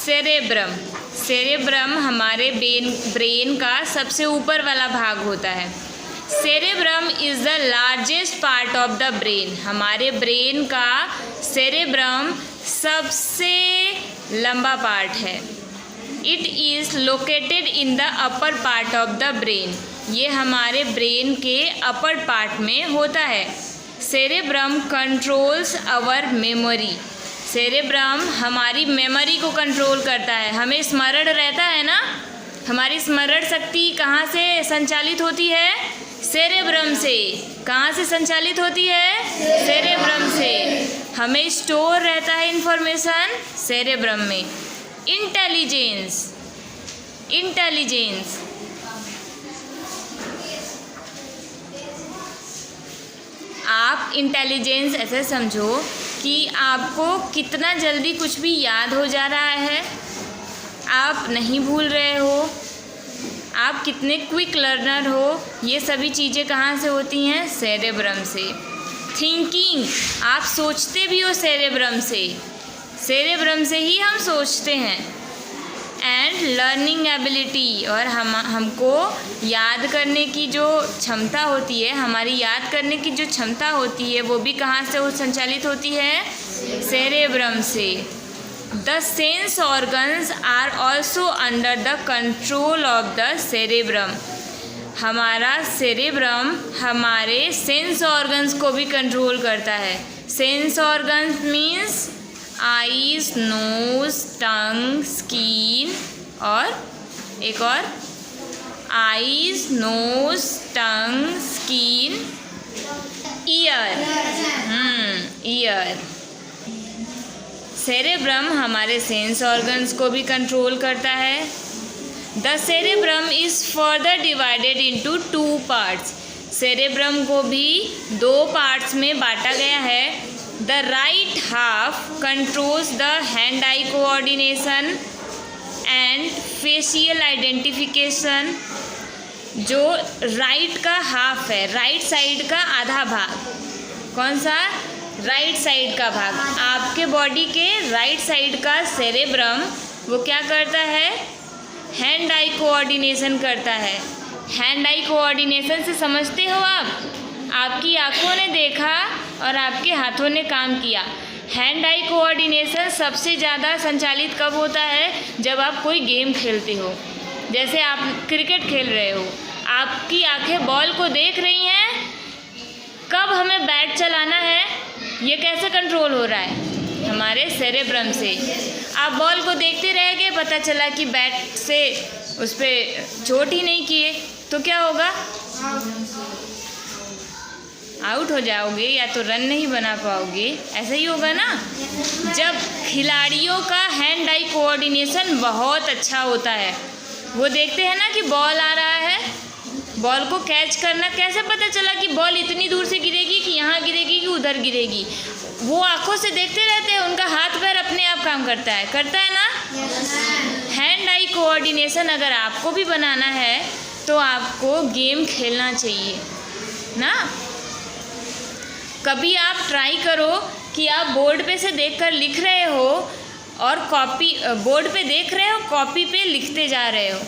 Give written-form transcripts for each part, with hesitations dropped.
Cerebrum. Cerebrum हमारे brain का सबसे ऊपर वाला भाग होता है। Cerebrum is the largest part of the brain. हमारे ब्रेन का सेरेब्रम सबसे लंबा पार्ट है। It is located in the upper part of the brain. ये हमारे ब्रेन के अपर पार्ट में होता है। Cerebrum controls our memory. Cerebrum हमारी मेमोरी को कंट्रोल करता है। हमें स्मरण रहता है ना, हमारी स्मरण शक्ति कहाँ से संचालित होती है? सेरेब्रम से। कहाँ से संचालित होती है? सेरेब्रम से। हमें स्टोर रहता है इंफॉर्मेशन सेरेब्रम में। इंटेलिजेंस। इंटेलिजेंस आप इंटेलिजेंस ऐसे समझो कि आपको कितना जल्दी कुछ भी याद हो जा रहा है, आप नहीं भूल रहे हो, आप कितने क्विक लर्नर हो। ये सभी चीज़ें कहाँ से होती हैं? सेरेब्रम से। थिंकिंग, आप सोचते भी हो सेरेब्रम से। सेरेब्रम से ही हम सोचते हैं। एंड लर्निंग एबिलिटी, और हमको याद करने की जो क्षमता होती है, हमारी याद करने की जो क्षमता होती है वो भी कहाँ से संचालित होती है? सेरेब्रम से। The sense organs are also under the control of the cerebrum. हमारा सेरेब्रम हमारे सेंस ऑर्गन्स को भी कंट्रोल करता है। Sense organs means eyes, nose, tongue, skin, और एक और eyes, nose, tongue, skin, ear. Ear. Cerebrum हमारे सेंस ऑर्गन्स को भी कंट्रोल करता है। The cerebrum is further divided into 2 parts. Cerebrum को भी 2 पार्ट्स में बांटा गया है। The right half controls the hand eye coordination and facial identification. जो राइट का हाफ है, राइट साइड का आधा भाग, कौन सा? राइट साइड का भाग। आपके बॉडी के राइट साइड का सेरेब्रम वो क्या करता है? हैंड आई कोऑर्डिनेशन करता है। हैंड आई कोऑर्डिनेशन से समझते हो आप? आपकी आँखों ने देखा और आपके हाथों ने काम किया। हैंड आई कोऑर्डिनेशन सबसे ज़्यादा संचालित कब होता है? जब आप कोई गेम खेलते हो। जैसे आप क्रिकेट खेल रहे हो, आपकी आंखें बॉल को देख रही हैं, कब हमें बैट चलाना है ये कैसे कंट्रोल हो रहा है? हमारे सेरेब्रम से। आप बॉल को देखते रह गए, पता चला कि बैट से उस पर चोट ही नहीं किए तो क्या होगा? आउट हो जाओगे या तो रन नहीं बना पाओगे। ऐसा ही होगा ना। जब खिलाड़ियों का हैंड आई कोऑर्डिनेशन बहुत अच्छा होता है, वो देखते हैं ना कि बॉल आ रहा है, बॉल को कैच करना, कैसे पता चला कि बॉल इतनी दूर से गिरेगी कि यहाँ गिरेगी कि उधर गिरेगी? वो आंखों से देखते रहते हैं, उनका हाथ पैर अपने आप काम करता है ना। हैंड आई कोऑर्डिनेशन अगर आपको भी बनाना है तो आपको गेम खेलना चाहिए ना। कभी आप ट्राई करो कि आप बोर्ड पे से देखकर लिख रहे हो और बोर्ड पे देख रहे हो, कॉपी पे लिखते जा रहे हो।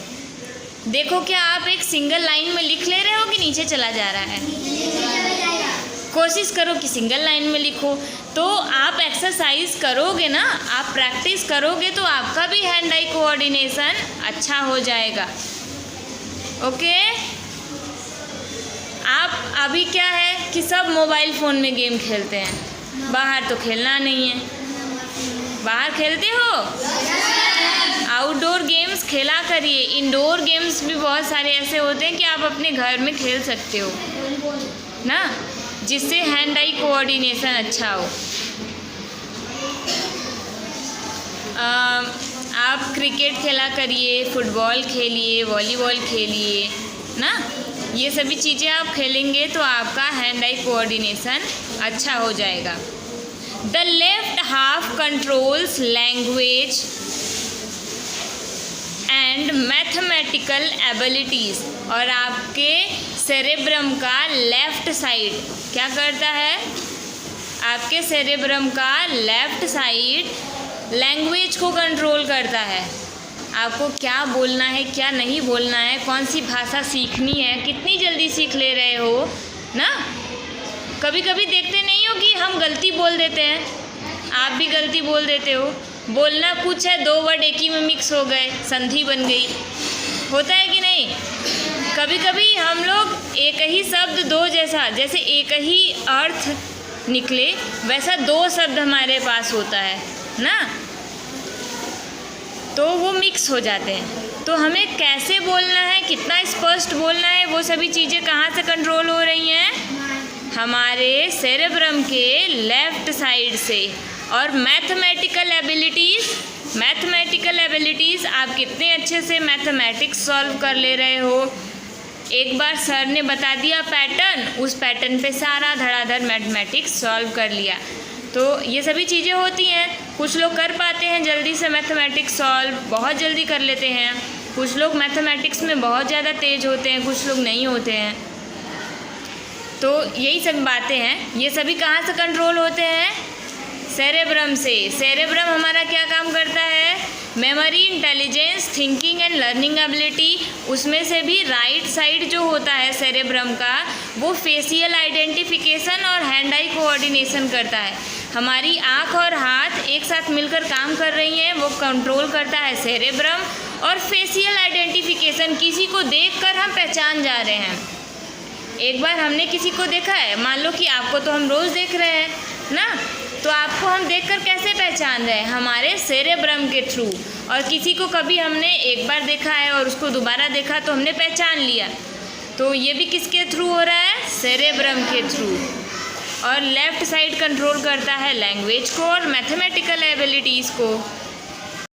देखो क्या आप एक सिंगल लाइन में लिख ले रहे हो कि नीचे चला जा रहा है? कोशिश करो कि सिंगल लाइन में लिखो। तो आप एक्सरसाइज करोगे ना, आप प्रैक्टिस करोगे तो आपका भी हैंड आई कोऑर्डिनेशन अच्छा हो जाएगा। ओके। आप अभी क्या है कि सब मोबाइल फ़ोन में गेम खेलते हैं, बाहर तो खेलना नहीं है। बाहर खेलते हो? आउटडोर गेम्स खेला करिए। इंडोर गेम्स भी बहुत सारे ऐसे होते हैं कि आप अपने घर में खेल सकते हो ना, जिससे हैंड आई कोऑर्डिनेशन अच्छा हो। आप क्रिकेट खेला करिए, फुटबॉल खेलिए, वॉलीबॉल खेलिए ना। ये सभी चीज़ें आप खेलेंगे तो आपका हैंड आई कोऑर्डिनेशन अच्छा हो जाएगा। The left half controls language and mathematical abilities. और आपके सेरेब्रम का लेफ्ट साइड क्या करता है? आपके सेरेब्रम का लेफ्ट साइड लैंग्वेज को कंट्रोल करता है। आपको क्या बोलना है, क्या नहीं बोलना है, कौन सी भाषा सीखनी है, कितनी जल्दी सीख ले रहे हो ना। कभी कभी देखते नहीं हो कि हम गलती बोल देते हैं, आप भी गलती बोल देते हो। बोलना कुछ है, दो वर्ड एक ही में मिक्स हो गए, संधि बन गई, होता है कि नहीं। कभी कभी हम लोग एक ही शब्द दो जैसे एक ही अर्थ निकले वैसा दो शब्द हमारे पास होता है ना, तो वो मिक्स हो जाते हैं। तो हमें कैसे बोलना है, कितना स्पष्ट बोलना है, वो सभी चीज़ें कहाँ से कंट्रोल हो रही हैं, हमारे सेरेब्रम के लेफ़्ट साइड से। और मैथमेटिकल एबिलिटीज़ आप कितने अच्छे से मैथमेटिक्स सॉल्व कर ले रहे हो। एक बार सर ने बता दिया पैटर्न, उस पैटर्न पे सारा धड़ाधड़ मैथमेटिक्स सॉल्व कर लिया। तो ये सभी चीज़ें होती हैं। कुछ लोग कर पाते हैं जल्दी से मैथमेटिक्स सॉल्व, बहुत जल्दी कर लेते हैं। कुछ लोग मैथमेटिक्स में बहुत ज़्यादा तेज होते हैं, कुछ लोग नहीं होते हैं। तो यही सब बातें हैं। ये सभी कहाँ से कंट्रोल होते हैं, सेरेब्रम से। सेरेब्रम हमारा क्या काम करता है, memory, intelligence, thinking and learning ability. उसमें से भी राइट साइड जो होता है सेरेब्रम का, वो फेशियल आइडेंटिफिकेशन और हैंड आई कोऑर्डिनेशन करता है। हमारी आँख और हाथ एक साथ मिलकर काम कर रही हैं, वो कंट्रोल करता है सेरेब्रम। और फेशियल आइडेंटिफिकेशन, किसी को देखकर हम पहचान जा रहे हैं। एक बार हमने किसी को देखा है, मान लो कि आपको तो हम रोज़ देख रहे हैं ना, तो आपको हम देखकर कैसे पहचान रहे हैं, हमारे सेरेब्रम के थ्रू। और किसी को कभी हमने एक बार देखा है और उसको दोबारा देखा तो हमने पहचान लिया, तो ये भी किसके थ्रू हो रहा है, सेरेब्रम के थ्रू। और लेफ़्ट साइड कंट्रोल करता है लैंग्वेज को और मैथमेटिकल एबिलिटीज़ को।